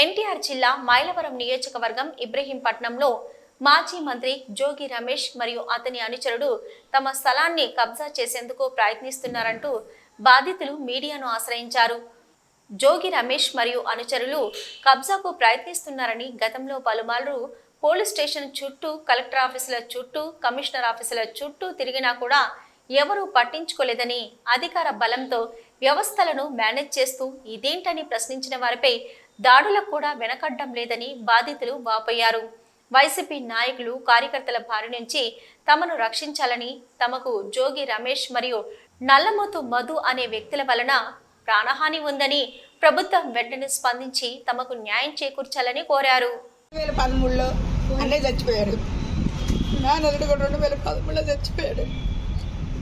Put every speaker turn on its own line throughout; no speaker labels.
ఎన్టీఆర్ జిల్లా మైలవరం నియోజకవర్గం ఇబ్రహీంపట్నంలో మాజీ మంత్రి జోగి రమేష్ మరియు అతని అనుచరుడు తమ స్థలాన్ని కబ్జా చేసేందుకు ప్రయత్నిస్తున్నారంటూ బాధితులు మీడియాను ఆశ్రయించారు. జోగి రమేష్ మరియు అనుచరులు కబ్జాకు ప్రయత్నిస్తున్నారని గతంలో పలుమార్లు పోలీస్ స్టేషన్ చుట్టూ, కలెక్టర్ ఆఫీసుల చుట్టూ, కమిషనర్ ఆఫీసుల చుట్టూ తిరిగినా కూడా ఎవరూ పట్టించుకోలేదని, అధికార బలంతో వ్యవస్థలను మేనేజ్ చేస్తూ ఇదేంటని ప్రశ్నించిన వారిపై దాడులకు కూడా వెనకడ్డం లేదని బాధితులు వాపోయారు. వైసీపీ నాయకులు, కార్యకర్తల బారి నుంచి తమను రక్షించాలని, తమకు జోగి రమేష్ మరియు నల్లమోతు మధు అనే వ్యక్తుల వలన ప్రాణహాని ఉందని ప్రభుత్వం వెంటనే స్పందించి తమకు న్యాయం చేకూర్చాలని కోరారు.
2013లో అన్నయ్య చచ్చిపోయాడు. మేనల్లుడు కూడా 2013లో చచ్చిపోయాడు.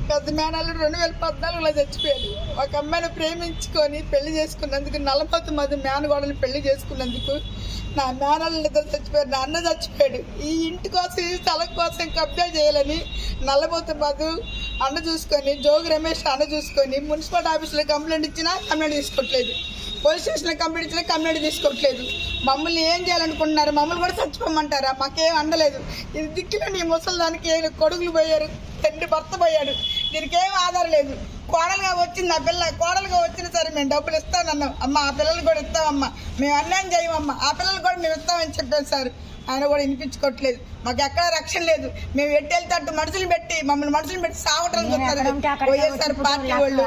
పెద్ద మేనల్లుడు 2014లో చచ్చిపోయాడు. ఒక అమ్మాయిని ప్రేమించుకొని పెళ్లి చేసుకున్నందుకు, నల్లమోతు మధు మేనగోడని పెళ్లి చేసుకున్నందుకు నా మేనల్లుడితో చచ్చిపోయాడు. నా అన్న చచ్చిపోయాడు. ఈ ఇంటి కోసం, ఈ స్థలం కోసం కబ్జా చేయాలని నల్లమోతు మధు అన్న చూసుకొని, జోగి రమేష్ అన్న చూసుకొని మున్సిపల్ ఆఫీసులో కంప్లైంట్ ఇచ్చినా కంప్లైంట్ తీసుకోవట్లేదు, పోలీస్ స్టేషన్లో కంప్లైంట్ ఇచ్చినా కంప్లైంట్ తీసుకోవట్లేదు. మమ్మల్ని ఏం చేయాలనుకుంటున్నారు? మమ్మల్ని కూడా చచ్చిపోమంటారా? మాకేం అందలేదు. ఇది దిక్కులో నీ ముసలిదానికి కొడుకులు పోయారు, తండ్రి భర్త పోయాడు. దీనికి ఏం ఆధారం లేదు. కోడలుగా వచ్చింది ఆ పిల్ల, కోడలుగా వచ్చినా సరే మేము డబ్బులు ఇస్తానన్నాం. అమ్మ ఆ పిల్లలు కూడా ఇస్తామమ్మా, మేము అన్యాయం చేయమమ్మా, ఆ పిల్లలు కూడా మేము ఇస్తామని చెప్పారు సార్. ఆయన కూడా వినిపించుకోవట్లేదు. మాకు ఎక్కడ రక్షణ లేదు. మేము ఎట్టెళ్తట్టు మనుషులు పెట్టి మనుషులు పెట్టి సావటం చూస్తారు వైఎస్ఆర్ పార్టీ వాళ్ళు.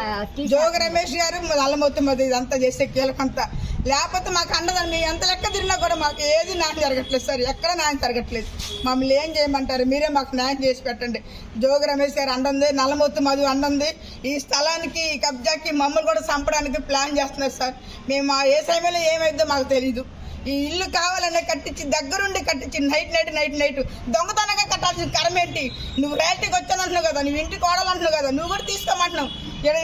జోగి రమేష్ గారు నల్లమోతు మధు ఇదంతా చేసే కీలకంతా. లేకపోతే మాకు అండదని మేము ఎంత లెక్క తిరిగినా కూడా మాకు ఏది న్యాయం జరగట్లేదు సార్. ఎక్కడ న్యాయం జరగట్లేదు. మమ్మల్ని ఏం చేయమంటారు? మీరే మాకు న్యాయం చేసి పెట్టండి. జోగి రమేష్ గారు అండంది, నల్లమోతు మధు అండంది. ఈ స్థలానికి, ఈ కబ్జాకి మమ్మల్ని కూడా చంపడానికి ప్లాన్ చేస్తున్నారు సార్. మేము ఏ సమయంలో ఏమైందో మాకు తెలీదు. ఈ ఇల్లు కావాలనే కట్టించి, దగ్గరుండి కట్టించి, నైట్ దొంగతనంగా కట్టాల్సిన కరమేంటి? నువ్వు రేటికి వచ్చానంటున్నావు కదా, నువ్వు ఇంటికి కోడాలంటున్నావు కదా, నువ్వు కూడా తీసుకోమంటున్నావు.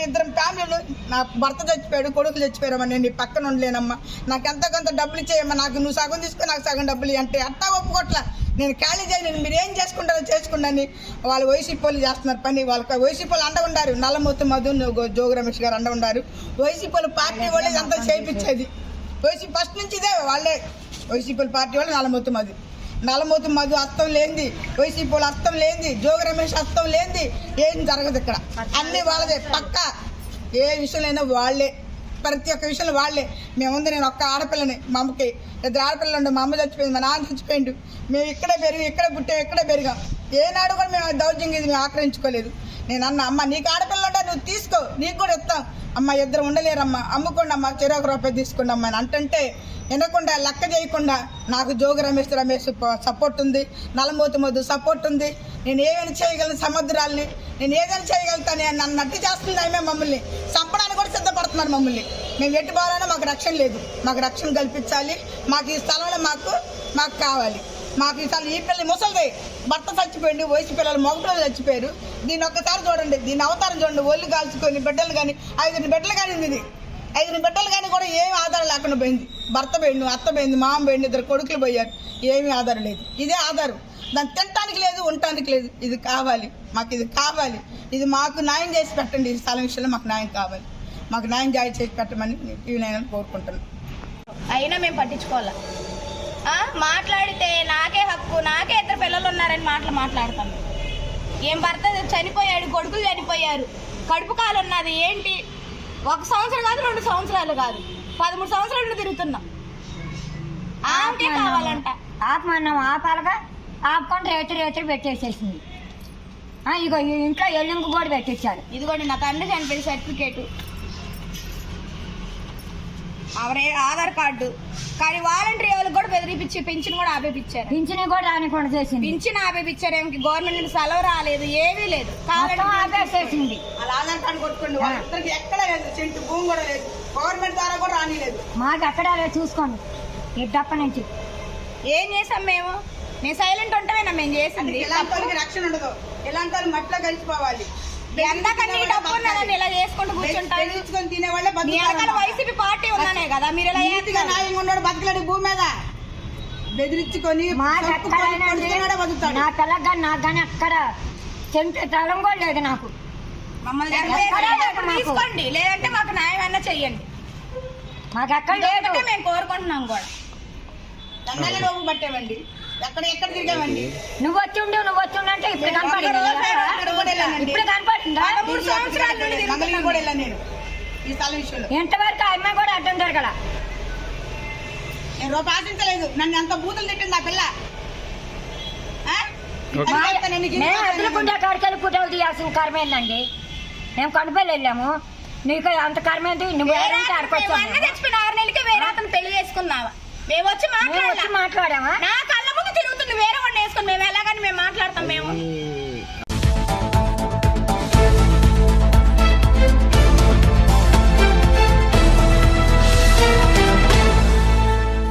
ఇద్దరం ఫ్యామిలీలు, నా భర్త చచ్చిపోయాడు, కొడుకులు చచ్చిపోయారమ్మా, నేను నీ పక్కన ఉండలేనమ్మా, నాకు ఎంత కొంత డబ్బులు ఇచ్చేయమ్మా, నాకు నువ్వు సగం తీసుకుని నాకు సగం డబ్బులు అంటే అట్టా ఒప్పుకోట్లా. నేను ఖాళీ చేయను, మీరు ఏం చేసుకుంటారో చేసుకోండి. వాళ్ళు వైసీపీ వాళ్ళు చేస్తున్నారు పని. వాళ్ళకి వైసీపీ వాళ్ళు అండ ఉండారు. నల్లమోతు మధు, జోగి రమేష్ గారు అండ ఉండారు. వైసీపీ వాళ్ళు పార్టీ వాళ్ళు ఇదంతా చేయించేది. వైసీపీ ఫస్ట్ నుంచి ఇదే వాళ్ళే. వైసీపీ పార్టీ వాళ్ళు నల్లమోతు మధు అర్థం లేనిది, వైసీపీ వాళ్ళు అర్థం లేనిది, జోగి రమేష్ అర్థం లేనిది ఏం జరగదు ఇక్కడ. అన్నీ వాళ్ళదే పక్క. ఏ విషయంలో వాళ్ళే, ప్రతి ఒక్క విషయంలో వాళ్ళే. మేముంది, నేను ఒక్క ఆడపిల్లని, మా అమ్మకి 2 ఆడపిల్లలు ఉండే. మా అమ్మ చచ్చిపోయింది, మా నాన్న చచ్చిపోయిండు. మేము ఇక్కడే పెరిగి, ఇక్కడే పుట్టాం, ఇక్కడే పెరిగాం. ఏనాడు కూడా మేము దౌర్జన్యం ఇది మేము ఆక్రమించుకోలేదు. నేను అన్న, అమ్మ నీకు ఆడపిల్లలు ఉంటే నువ్వు తీసుకో, నీకు కూడా ఇస్తాం. అమ్మ ఇద్దరు ఉండలేరమ్మా, అమ్ముకోండి అమ్మ, చెరొక రూపాయి తీసుకోండి అమ్మ అని అంటే వినకుండా, లెక్క చేయకుండా నాకు జోగి రమేష్ సపోర్ట్ ఉంది, నల్లమోతు మధు సపోర్ట్ ఉంది. నేను ఏమైనా చేయగలను, సముద్రాల్ని నేను ఏదైనా చేయగలుగుతాను నన్ను నట్టి చేస్తుంది. ఆమె మమ్మల్ని చంపడానికి కూడా సిద్ధపడుతున్నారు. మమ్మల్ని మేము ఎట్టి పోవాలన్నా మాకు రక్షణ లేదు. మాకు రక్షణ కల్పించాలి. మాకు ఈ స్థలంలో మాకు కావాలి. మాకు ఈ స్థలం, ఈ పిల్ల ముసలిదే, భర్త చచ్చిపోయింది, వయసు పిల్లలు, మగ పిల్లలు చచ్చిపోయారు. దీన్ని ఒక్కసారి చూడండి, దీని అవతారం చూడండి. ఒళ్ళు కాల్చుకొని బిడ్డలు కానీ, 5 బిడ్డలు కానీ ఉంది. 5 బిడ్డలు కానీ కూడా ఏమి ఆధారం లేకుండా పోయింది. భర్త పోయిండు, అత్త పోయింది, మామ పోయింది, 2 కొడుకులు పోయారు. ఏమీ ఆధారం లేదు. ఇదే ఆధారం. దాన్ని తినటానికి లేదు, ఉండటానికి లేదు. ఇది కావాలి, మాకు ఇది కావాలి. ఇది మాకు న్యాయం చేసి పెట్టండి. ఈ స్థలం విషయంలో మాకు న్యాయం కావాలి. మాకు న్యాయం చేసి పెట్టమని నేను కోరుకుంటున్నాను.
అయినా మేము పట్టించుకోవాలా? మాట్లాడితే నాకే హక్కు, నాకే 2 పిల్లలు ఉన్నారని మాట్లాడతాం. ఏం భర్త చనిపోయాడు, కొడుకులు చనిపోయారు, కడుపు కాలు ఉన్నది. ఏంటి 1 సంవత్సరం కాదు, 2 సంవత్సరాలు కాదు, 13 సంవత్సరాల నుండి తిరుగుతున్నాం. ఆమెకే కావాలంట.
ఆపమన్నాం, ఆపాలగా ఆపుకొని రేతులు పెట్టేసేసింది. ఇగో ఇంట్లో ఎల్లుంగు కూడా పెట్టించారు.
ఇదిగోండి నా తండ్రి చనిపోయిన సర్టిఫికేటు, ఆధార్ కార్డు. కానీ వాలంటరీ వాళ్ళకి కూడా బెదిరిపించి పింఛన్ కూడా ఆపేపించారు.
పింఛన్ కూడా రానికుండా చేసింది.
పింఛన్ ఆపేపించారు. ఏమిటి గవర్నమెంట్ నుండి సెలవు రాలేదు, ఏమీ లేదు.
ఆపేసేసింది.
అలా ఆధార్ కార్డు కొట్టుకోండి. వాళ్ళకి ఎక్కడ లేదు, సెంటు భూమి కూడా లేదు. గవర్నమెంట్ ద్వారా కూడా రానిలేదు.
మాకు ఎక్కడ చూసుకోండి. ఇద్దప్ప నుంచి
ఏం చేసాం మేము? నేను సైలెంట్ ఉంటామేనా మేము చేసింది?
ఇలాంటి వాళ్ళకి రక్షణ ఉండదు. ఇలాంటి వాళ్ళు మట్టిలో కలిసిపోవాలి.
ఎంతకన్నా డబ్బు ఉన్నదని ఇలా చేసుకుంటూ కూర్చుంటారు.
తినేవాళ్ళే
వైసీపీ పార్టీ ఉన్నానే కదా, మీరు ఇలా
న్యాయంగా ఉన్నాడు. బతకలేడు భూమి మీద బెదిరించుకొని బతుకుతాడు.
నా తెలంగాణ నాకు కానీ అక్కడ తలం కూడా లేదు. నాకు
మమ్మల్ని తీసుకోండి, లేదంటే మాకు న్యాయం అన్నా చెయ్యండి.
మాకు ఎక్కడ లేదు.
మేము కోరుకుంటున్నాం కూడా.
ఎన్నాళ్ళు లోపు పట్టామండి, ఎక్కడ తిరిగామండి.
నువ్వు వచ్చి ఉండు అంటే ఇప్పుడు కనపడింది
అక్కడ కూడా వెళ్ళానండి.
ఇప్పుడు కనపడిందా
3 సంవత్సరాల నుండి మంగళగిరి కూడా వెళ్ళాను నేను ఈ స్థలం విషయంలో.
ఇంతవరకు ఆ అమ్మాయి కూడా అడ్డం జరగల.
నేను రూపాయి ఆశించలేదు, నన్ను ఎంత బూతులు తిట్టింది ఆ పిల్ల. అది చెప్తాను నీకు, ఇది
మేము
చెప్తాను
ఎదురుకుంటే కాడికెళ్ళి పుట్టలు తీయాల్సిన కర్మ ఏందండి? మేము కనుపల్లి వెళ్ళాము, నీకు అంత కర్మ ఏంటి? నువ్వు
వేరే
ఎవరంటే
అతను,
ఆడుకొచ్చాము.
అన్న చచ్చిపోయిన 6 నెలలకే వేరే అతను పెళ్లి చేసుకున్నావా? మేము వచ్చి
మేము వచ్చి మాట్లాడామా?
నా